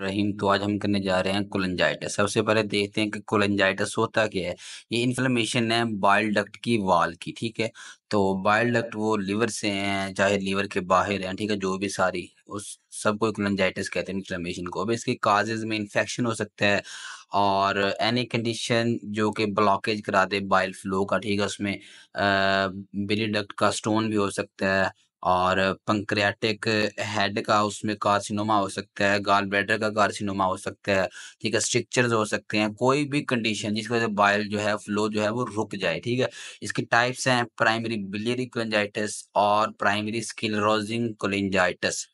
रहीम, तो आज हम करने जा रहे हैं कोलेंजाइटिस। सबसे पहले देखते हैं कि कोलेंजाइटिस होता क्या है। ये इन्फ्लेमेशन है बाइल डक्ट की वॉल की, ठीक है। तो बाइल डक्ट वो लिवर से हैं, चाहे लिवर के बाहर हैं, ठीक है, जो भी सारी उस सबको कोलेंजाइटिस कहते हैं इन्फ्लेमेशन को। अब इसके काजेज में इन्फेक्शन हो सकता है और एनी कंडीशन जो कि ब्लॉकेज करा दे बाइल फ्लो का, ठीक है, उसमें बिली डक्ट का स्टोन भी हो सकता है और पैंक्रियाटिक हेड का उसमें कार्सिनोमा हो सकता है, गॉल ब्लैडर का कार्सिनोमा हो सकता है, ठीक है, स्ट्रक्चर्स हो सकते हैं, कोई भी कंडीशन जिसकी वजह से बाइल जो है फ्लो जो है वो रुक जाए, ठीक है। इसकी टाइप्स हैं प्राइमरी बिलियरी कोलेंजाइटिस और प्राइमरी स्क्लेरोजिंग कोलेंजाइटिस।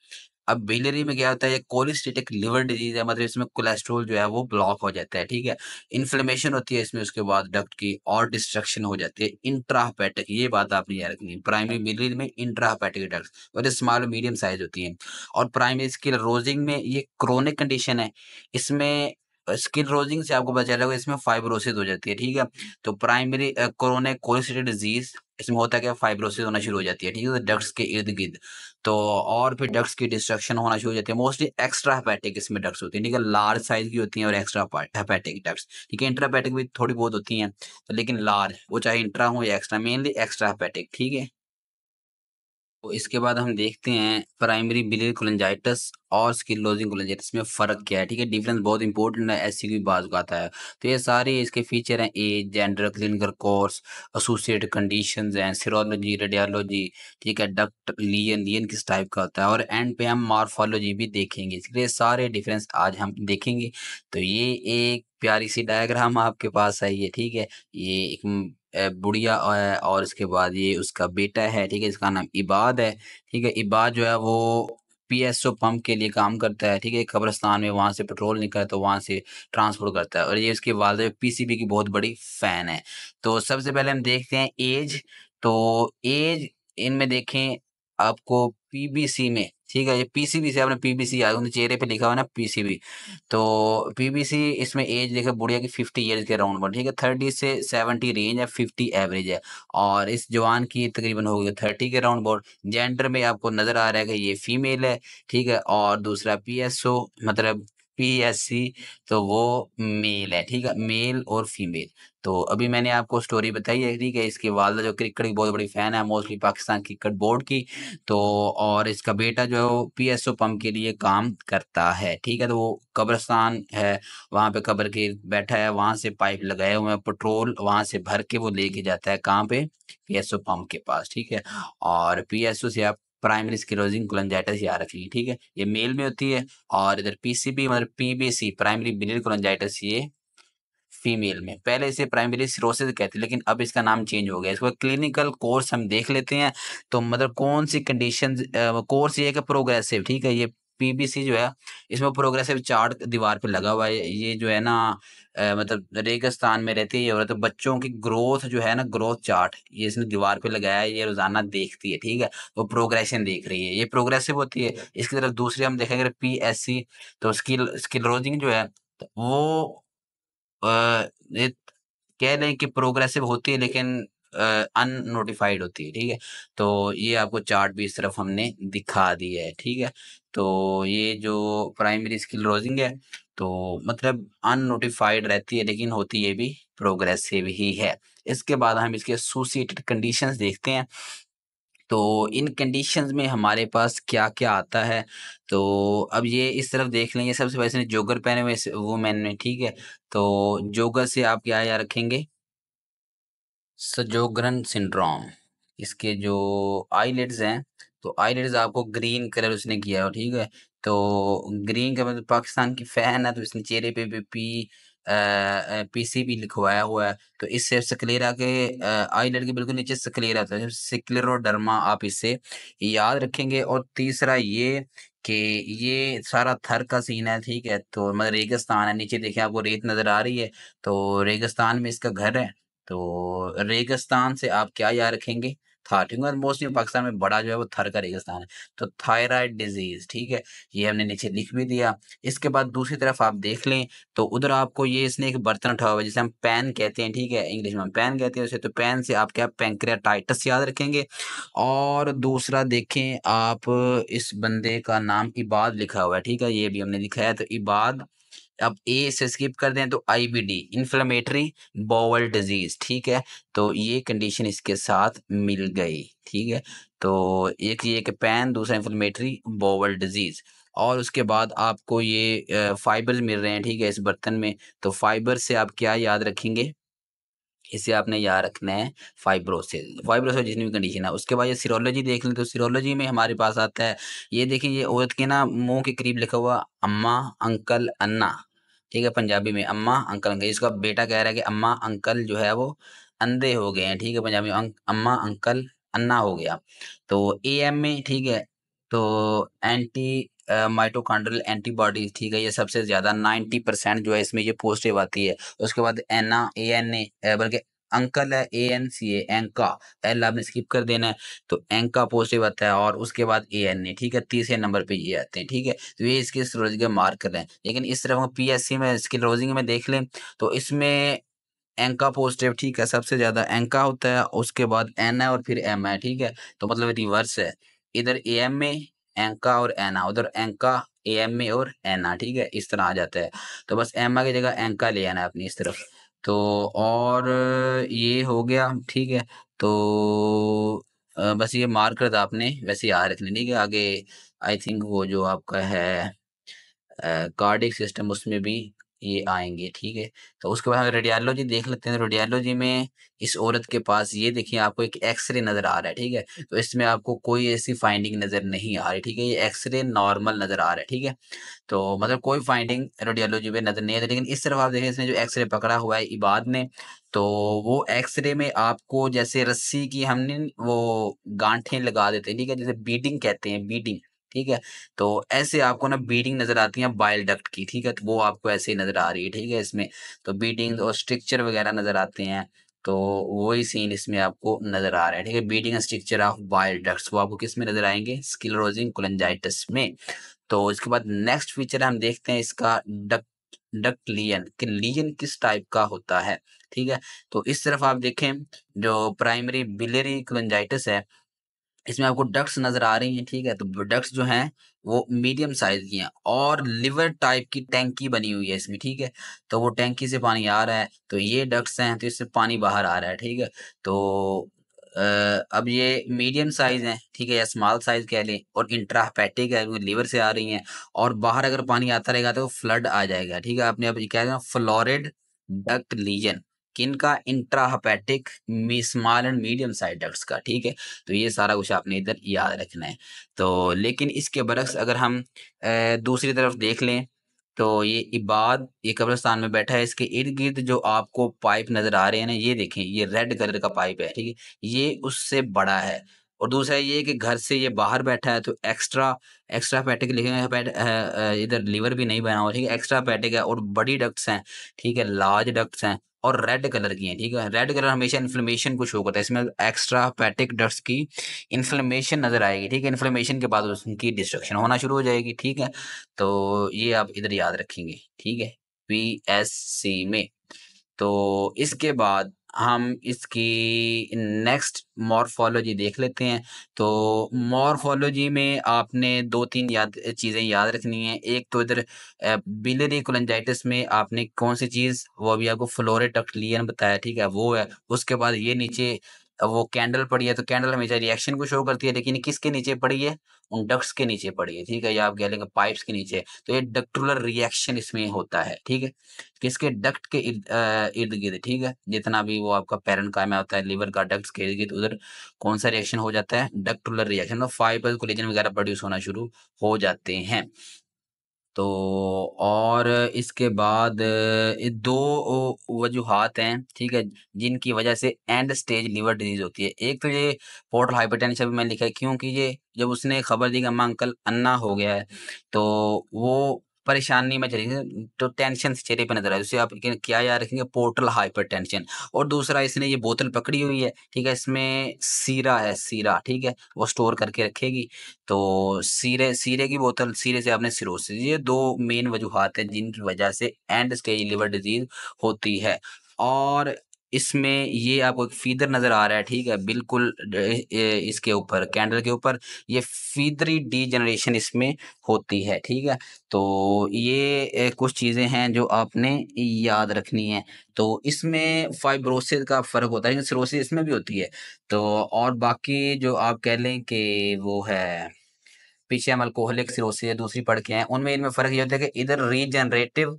अब बिलियरी में क्या होता है, ये कोलिस्टेटिक लिवर डिजीज है, मतलब इसमें कोलेस्ट्रॉल जो है वो ब्लॉक हो जाता है, ठीक है। इन्फ्लेमेशन होती है इसमें, उसके बाद डक्ट की और डिस्ट्रक्शन हो जाती है। इंट्राहेपेटिक, ये बात आपने याद रखनी है, प्राइमरी बिलियरी में इंट्राहेपेटिक डक्ट और स्मॉल और मीडियम साइज होती हैं। और प्राइमरी स्क्लेरोजिंग में ये क्रोनिक कंडीशन है। इसमें स्क्लेरोजिंग से आपको पता चलेगा इसमें फाइब्रोसिस हो जाती है, ठीक है। तो प्राइमरी क्रोनिक कोलिस्टेटिक डिजीज, इसमें होता है क्या, फाइब्रोसिस होना शुरू हो जाती है, ठीक है, डक्ट्स के इर्द गिर्द। तो और फिर डक्ट्स की डिस्ट्रक्शन होना शुरू हो जाती है। मोस्टली एक्स्ट्रा हेपेटिक इसमें डक्ट्स होती हैं, ठीक है, लार्ज साइज की होती हैं और एक्स्ट्रा हेपेटिक डक्ट्स, ठीक है। इंट्रा हेपेटिक भी थोड़ी बहुत होती हैं, तो लेकिन लार्ज, वो चाहे इंट्रा हो या एक्स्ट्रा, मेनली एक्स्ट्रा हेपेटिक, ठीक है। तो इसके बाद हम देखते हैं प्राइमरी बिलियरी कोलेंजाइटिस और स्क्लेरोजिंग कोलेंजाइटिस में फ़र्क क्या है, ठीक है। डिफरेंस बहुत इंपॉर्टेंट है, एससीक्यू बाज़ का आता है। तो ये सारे इसके फीचर हैं, age, gender, clinical course, associated conditions हैं, सीरोलॉजी, रेडियोलॉजी, ठीक है, डक्ट लियन लियन किस टाइप का होता है और एंड पे हम मॉर्फोलॉजी भी देखेंगे। इसलिए सारे डिफरेंस आज हम देखेंगे। तो ये एक प्यारी सी डायग्राम आपके पास है ये, ठीक है। ये एक बुढ़िया और इसके बाद ये उसका बेटा है, ठीक है, इसका नाम इबाद है, ठीक है। इबाद जो है वो पीएसओ पंप के लिए काम करता है, ठीक है, कब्रिस्तान में, वहाँ से पेट्रोल निकला तो वहाँ से ट्रांसपोर्ट करता है और ये उसकी वालिदा पीसीबी की बहुत बड़ी फैन है। तो सबसे पहले हम देखते हैं एज। तो एज इनमें देखें आपको पीबीसी में, ठीक है, ये पीसीबी से आपने पीबीसी आया, उनके चेहरे पे लिखा हुआ है ना पीसीबी। तो पीबीसी इसमें एज देखा बुढ़िया की 50 ईयर्स के अराउंड में, ठीक है, 30 से 70 रेंज है, 50 एवरेज है और इस जवान की तकरीबन होगी 30 के अराउंड अबाउट। जेंडर में आपको नज़र आ रहा है कि ये फीमेल है, ठीक है, और दूसरा पीएसओ मतलब पीएससी, तो वो मेल है, ठीक है, मेल और फीमेल। तो अभी मैंने आपको स्टोरी बताई है, ठीक है, इसकी वालिदा जो क्रिकेट की बहुत बड़ी फ़ैन है, मोस्टली पाकिस्तान क्रिकेट बोर्ड की। तो और इसका बेटा जो है वो पीएसओ पंप के लिए काम करता है, ठीक है। तो वो कब्रिस्तान है, वहाँ पे कब्र के बैठा है, वहाँ से पाइप लगाए हुए हैं, पेट्रोल वहाँ से भर के वो लेके जाता है कहाँ पे, पीएसओ पंप के पास, ठीक है। और पीएसओ से आप प्राइमरी स्क्लेरोजिंग कोलेंजाइटिस याद रखिए, ठीक है, ये मेल में होती है। और इधर पीसीबी मतलब पीबीसी प्राइमरी बिलियरी कोलेंजाइटिस, ये फीमेल में। पहले इसे प्राइमरी सिरोसिस कहते, लेकिन अब इसका नाम चेंज हो गया। इसको क्लिनिकल कोर्स हम देख लेते हैं। तो मतलब कौन सी कंडीशंस, कोर्स ये है कि प्रोग्रेसिव, ठीक है। ये पीबीसी जो है इसमें प्रोग्रेसिव चार्ट दीवार पे लगा हुआ है। ये जो है ना मतलब रेगिस्तान में रहती है ये औरत, तो बच्चों की ग्रोथ जो है ना, ग्रोथ चार्ट ये इसने दीवार पे लगाया है, ये रोजाना देखती है, ठीक है। वो प्रोग्रेशन देख रही है, ये प्रोग्रेसिव होती है। इसकी तरफ दूसरी हम देखेंगे पीएससी, तो स्किल जो है, तो वो ये कह लें कि प्रोग्रेसिव होती है, लेकिन अननोटिफाइड होती है, ठीक है। तो ये आपको चार्ट भी इस तरफ हमने दिखा दिया है, ठीक है। तो ये जो प्राइमरी स्क्लेरोसिंग है, तो मतलब अननोटिफाइड रहती है, लेकिन होती ये भी प्रोग्रेसिव ही है। इसके बाद हम इसके एसोसिएटेड कंडीशंस देखते हैं। तो इन कंडीशंस में हमारे पास क्या-क्या आता है, तो अब ये इस तरफ देख लेंगे। सबसे पहले इसने जोगर पहने हुए इस वूमेन ने, ठीक है। तो जोगर से आप क्या याद रखेंगे, सजोग्रन सिंड्रोम। इसके जो आईलिड्स हैं, तो आईलिड्स आपको ग्रीन कलर उसने किया है, ठीक है। तो ग्रीन का मतलब पाकिस्तान की फैन है, तो इसने चेहरे पे भी पीसीबी लिखवाया हुआ है। तो इससे स्क्लेरा के आईलिड के बिल्कुल नीचे स्क्लेरा होता है, स्क्लेरोडर्मा आप इससे याद रखेंगे। और तीसरा ये कि ये सारा थर का सीन है, ठीक है। तो मतलब रेगिस्तान है, नीचे देखें आपको रेत नजर आ रही है, तो रेगिस्तान में इसका घर है। तो रेगिस्तान से आप क्या याद रखेंगे, थार, ठीक है, मोस्टली पाकिस्तान में बड़ा जो है वो थर का रेगिस्तान है। तो थायराइड डिजीज, ठीक है, ये हमने नीचे लिख भी दिया। इसके बाद दूसरी तरफ आप देख लें तो उधर आपको ये इसने एक बर्तन उठा हुआ है जिसे हम पैन कहते हैं, ठीक है, इंग्लिश में हम पैन कहते हैं उसे। तो पैन से आप क्या पैंक्रियाटाइटिस याद रखेंगे। और दूसरा देखें आप, इस बंदे का नाम इबाद लिखा हुआ है, ठीक है, ये भी हमने लिखा है। तो इबाद, अब ए से स्किप कर दें तो आईबीडी, इन्फ्लेमेटरी बाउल डिजीज, ठीक है। तो ये कंडीशन इसके साथ मिल गई, ठीक है। तो एक ये कि पैन, दूसरा इन्फ्लेमेटरी बाउल डिजीज। और उसके बाद आपको ये फाइबर्स मिल रहे हैं, ठीक है, इस बर्तन में। तो फाइबर से आप क्या याद रखेंगे, इसे आपने याद रखना है फाइब्रोसिस, फाइब्रोसिस जितनी भी कंडीशन है। उसके बाद ये सीरोलॉजी देख लें तो सीरोलॉजी में हमारे पास आता है, ये देखें, ये औरत के ना मुंह के करीब लिखा हुआ अम्मा अंकल अन्ना, ठीक है, पंजाबी में अम्मा अंकल अंकल। इसका बेटा कह रहा है कि अम्मा अंकल जो है वो अंधे हो गए हैं, ठीक है, पंजाबी में अम्मा अंकल अन्ना हो गया। तो एएम में, ठीक है, तो एंटी माइटोकॉन्ड्रियल एंटीबॉडीज, ठीक है, ये सबसे ज्यादा 90% जो है इसमें ये पॉजिटिव आती है। उसके बाद एना ए एन ए, बल्कि अंकल है A N C A, Enka, L आपने स्किप कर देना है। तो एंका पॉजिटिव आता है। और उसके बाद ए एन ए, ठीक है, तीसरे नंबर पे ये आते हैं, ठीक है। तो ये इसके स्क्लेरोसिस के मार्कर हैं। लेकिन इस तरह पीएससी में स्क्लेरोसिस में देख लें तो इसमें एंका पॉजिटिव, ठीक है, सबसे ज्यादा एंका होता है, उसके बाद एन है और फिर एम है, ठीक है। तो मतलब रिवर्स है, इधर ए एम में एंका और एना, उधर एंका ए एम में और एना, ठीक है, इस तरह आ जाता है। तो बस एमा की जगह एंका ले आना है अपनी इस तरफ। तो और ये हो गया, ठीक है। तो बस ये मार्कर था आपने वैसे याद रखने, ठीक है। आगे आई थिंक वो जो आपका है कार्डिक सिस्टम, उसमें भी ये आएंगे, ठीक है। तो उसके बाद हम रेडियोलॉजी देख लेते हैं। रेडियोलॉजी में इस औरत के पास ये देखिए आपको एक एक्सरे नजर आ रहा है, ठीक है। तो इसमें आपको कोई ऐसी फाइंडिंग नजर नहीं आ रही, ठीक है, ये एक्सरे नॉर्मल नजर आ रहा है, ठीक है। तो मतलब कोई फाइंडिंग रेडियोलॉजी में नजर नहीं आती। लेकिन इस तरफ आप देखें, इसने जो एक्सरे पकड़ा हुआ है इबाद ने, तो वो एक्सरे में आपको जैसे रस्सी की हमने वो गांठें लगा देते हैं, ठीक है, जैसे बीडिंग कहते हैं, बीडिंग, ठीक है। तो ऐसे आपको ना बीडिंग नजर आती है बाइल डक्ट की, ठीक है, तो वो आपको ऐसे ही नजर आ रही है, ठीक है, इसमें। तो बीडिंग और स्ट्रक्चर वगैरह नजर आते हैं। तो वही सीन इसमें आपको नजर आ रहा है, ठीक है, beading and structure of bile ducts, वो आपको किस में नजर आएंगे, स्क्लेरोसिंग कोलिंजाइटिस में। तो इसके बाद नेक्स्ट फीचर हम देखते हैं इसका डक्ट, डक्ट लियन, कि लियन किस टाइप का होता है, ठीक है। तो इस तरफ आप देखें, जो प्राइमरी बिलियरी कोलिंजाइटिस है, इसमें आपको डक्ट्स नजर आ रही हैं, ठीक है। तो डक्ट्स जो हैं वो मीडियम साइज की हैं और लिवर टाइप की टैंकी बनी हुई है इसमें, ठीक है। तो वो टैंकी से पानी आ रहा है, तो ये डक्ट्स हैं, तो इससे पानी बाहर आ रहा है, ठीक है। तो अब ये मीडियम साइज हैं, ठीक है, या स्मॉल साइज कह लें, और इंट्राहेपेटिक है, वो लिवर से आ रही हैं। और बाहर अगर पानी आता रहेगा तो फ्लड आ जाएगा, ठीक है। आपने अब क्या है, फ्लोरिड डक्ट लीजन, किनका, intrahepatic small and medium size ducts का, ठीक है। तो ये सारा कुछ आपने इधर याद रखना है। तो लेकिन इसके बरक्स अगर हम दूसरी तरफ देख लें तो ये इबाद, ये कब्रिस्तान में बैठा है, इसके इर्द गिर्द जो आपको पाइप नजर आ रहे हैं ना, ये देखें, ये रेड कलर का पाइप है, ठीक है, ये उससे बड़ा है। और दूसरा ये कि घर से ये बाहर बैठा है, तो एक्स्ट्रा एक्स्ट्रा पैटिक लिखेंगे, इधर लीवर भी नहीं बना हुआ, ठीक है, एक्स्ट्रा पैटिक है और बड़ी डक्ट्स हैं, ठीक है, लार्ज डक्ट्स हैं और रेड कलर की हैं, ठीक है। रेड कलर हमेशा इन्फ्लेमेशन को शो करता है, इसमें एक्स्ट्रा पैटिक डक्ट्स की इन्फ्लेमेशन नजर आएगी, ठीक है। इन्फ्लेमेशन के बाद उसकी डिस्ट्रक्शन होना शुरू हो जाएगी, ठीक है। तो ये आप इधर याद रखेंगे, ठीक है, पीएससी में। तो इसके बाद हम इसकी नेक्स्ट मॉर्फोलॉजी देख लेते हैं। तो मॉर्फोलॉजी में आपने 2-3 चीज़ें याद रखनी है। एक तो इधर बिलियरी कोलिंजाइटिस में आपने कौन सी चीज़, वो अभी आपको फ्लोरेटक्लियन बताया, ठीक है, वो है। उसके बाद ये नीचे वो कैंडल पड़ी है, तो कैंडल हमेशा रिएक्शन को शो करती है, लेकिन किसके नीचे पड़ी है, उन डक्ट्स के नीचे पड़ी है, ठीक है, या आप कह लेंगे पाइप्स के नीचे। तो ये डक्टुलर रिएक्शन इसमें होता है, ठीक है, किसके, डक्ट के इर्द गिर्द, ठीक है, जितना भी वो आपका पैरेन्काइमा होता है लिवर का, डक्ट्स के इर्द गिर्द उधर कौन सा रिएक्शन हो जाता है, डक्टुलर रिएक्शन, और फाइबर कोलेजन वगैरह प्रोड्यूस होना शुरू हो जाते हैं। तो और इसके बाद ये 2 वजूहात हैं, ठीक है, जिनकी वजह से एंड स्टेज लिवर डिजीज होती है। एक तो ये पोर्टल हाइपरटेंशन में लिखा है, क्योंकि ये जब उसने खबर दी कि अम्मा अंकल अन्ना हो गया है, तो वो परेशानी में चलेंगे तो टेंशन चेहरे पे नज़र आए। उससे आप क्या याद रखेंगे, पोर्टल हाइपरटेंशन। और दूसरा, इसने ये बोतल पकड़ी हुई है, ठीक है? इसमें सीरा है, सीरा, ठीक है? वो स्टोर करके रखेगी। तो सीरे सीरे की बोतल, सीरे से आपने सिरोसिस, ये 2 मेन वजूहात हैं जिनकी वजह से एंड स्टेज लिवर डिज़ीज़ होती है। और इसमें ये आपको एक फ़ीदर नज़र आ रहा है, ठीक है? बिल्कुल इसके ऊपर कैंडल के ऊपर ये फ़ीदरी डीजनरेशन इसमें होती है, ठीक है? तो ये कुछ चीज़ें हैं जो आपने याद रखनी है। तो इसमें फाइब्रोसिस का फ़र्क होता है, लेकिन सिरोसिस इसमें भी होती है। तो और बाकी जो आप कह लें कि वो है, पीछे हम अल्कोहलिक सिरोसिस दूसरी पढ़ के आए हैं, उनमें इनमें फ़र्क ये होता है कि इधर रीजनरेटिव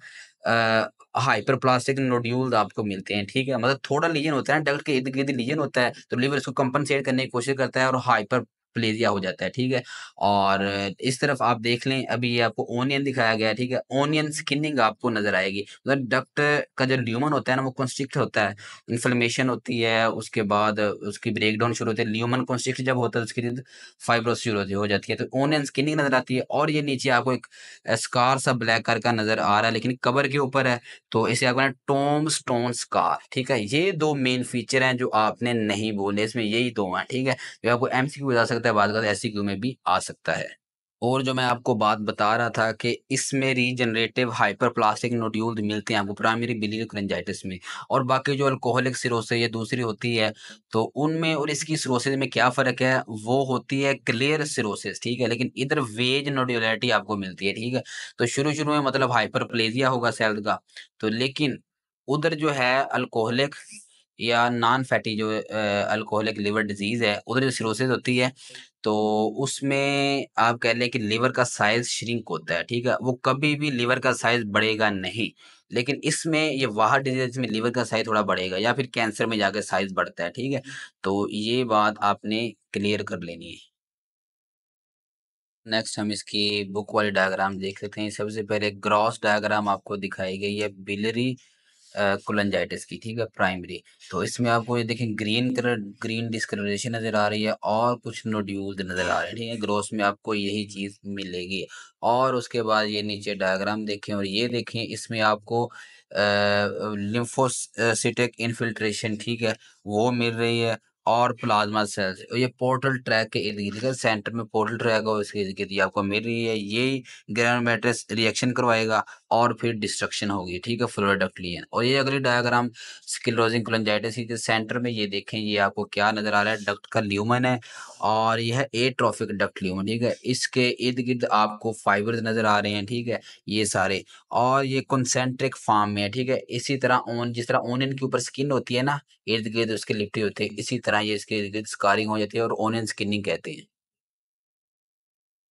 हाइपरप्लास्टिक नोड्यूल्स आपको मिलते हैं, ठीक है? मतलब थोड़ा लीजन होता है, डक्ट के इर्द-गिर्द लीजन होता है, तो लिवर इसको कंपनसेट करने की कोशिश करता है और हाइपरप्लेजिया हो जाता है, ठीक है? और इस तरफ आप देख लें, अभी ये आपको ओनियन दिखाया गया है, ठीक है? ओनियन स्किनिंग आपको नज़र आएगी। मतलब डक्ट का जो ल्यूमन होता है ना, वो कंस्ट्रिक्ट होता है, इन्फ्लेमेशन होती है, उसके बाद उसकी ब्रेकडाउन शुरू होती है। ल्यूमन कंस्ट्रिक्ट जब होता है, उसके बाद फाइब्रोसिस शुरू हो जाती है। तो ओनियन स्किनिंग नज़र आती है और ये नीचे आपको एक स्कार सा ब्लैक कलर का नज़र आ रहा है, लेकिन कवर के ऊपर है, तो इसे आपको ना टॉम स्टोन स्कार, ठीक है? ये 2 मेन फीचर हैं जो आपने नहीं बोले, इसमें यही 2 हैं, ठीक है? जो आपको एमसीक्यू में आ सकता है, बाद एमसीक्यू में भी आ सकता है। और जो मैं आपको बात बता रहा था कि इसमें रीजनरेटिव हाइपरप्लास्टिक नोड्यूल्स मिलते हैं आपको प्राइमरी बिलियरी कोलेंजाइटिस में। और बाकी जो अल्कोहलिक सिरोसिस ये दूसरी होती है, तो उनमें और इसकी सिरोसिस में क्या फ़र्क है, वो होती है क्लियर सिरोसिस, ठीक है? लेकिन इधर वेज नोड्युलैरिटी आपको मिलती है, ठीक है? तो शुरू-शुरू में मतलब हाइपरप्लेजिया होगा सेल का, तो लेकिन उधर जो है अल्कोहलिक या नॉन फैटी जो अल्कोहलिक लिवर डिज़ीज़ है, उधर जो सिरोसिस होती है, तो उसमें आप कह लें कि लिवर का साइज़ श्रिंक होता है, ठीक है? वो कभी भी लिवर का साइज़ बढ़ेगा नहीं। लेकिन इसमें ये वाहा डिज़ीज़ में लिवर का साइज़ थोड़ा बढ़ेगा या फिर कैंसर में जाके साइज़ बढ़ता है, ठीक है? तो ये बात आपने क्लियर कर लेनी है। नेक्स्ट हम इसकी बुक वाली डायग्राम देख लेते हैं। सबसे पहले ग्रॉस डायग्राम आपको दिखाई गई है बिलियरी कोलेंजाइटिस की, ठीक है? प्राइमरी। तो इसमें आपको ये देखें ग्रीन कलर, ग्रीन डिस्कलरेशन नज़र आ रही है और कुछ नोड्यूल्स नज़र आ रहे हैं, ठीक है? ग्रॉस में आपको यही चीज़ मिलेगी। और उसके बाद ये नीचे डायग्राम देखें और ये देखें, इसमें आपको लिम्फोसिटिक इन्फिल्ट्रेशन, ठीक है? वो मिल रही है और प्लाज्मा सेल्स, ये पोर्टल ट्रैक के इर्द-गिर्द, सेंटर में पोर्टल ट्रैक है और इसके इर्द-गिर्द ये आपको मिल रही है। यही ग्रानुलोमेटस रिएक्शन करवाएगा और फिर डिस्ट्रक्शन होगी, ठीक है? Flora duct ligand. और ये अगली डायग्राम स्क्लेरोसिंग कोलांजाइटिस की, जो सेंटर में ये देखें, ये आपको क्या नज़र आ रहा है, डक्ट का ल्यूमन है और यह है एट्रोफिक डक्ट ल्यूमन, ठीक है? इसके इर्द-गिर्द आपको फाइबर्स नज़र आ रहे हैं, ठीक है? ये सारे, और ये कंसेंट्रिक फॉर्म में है, ठीक है? इसी तरह जिस तरह ओनियन के ऊपर स्किन होती है ना, इर्द-गिर्द उसके लिपटे होते हैं, इसी तरह ये इसके इर्द-गिर्द स्कारिंग हो जाती है और ओनियन स्किनिंग कहते हैं।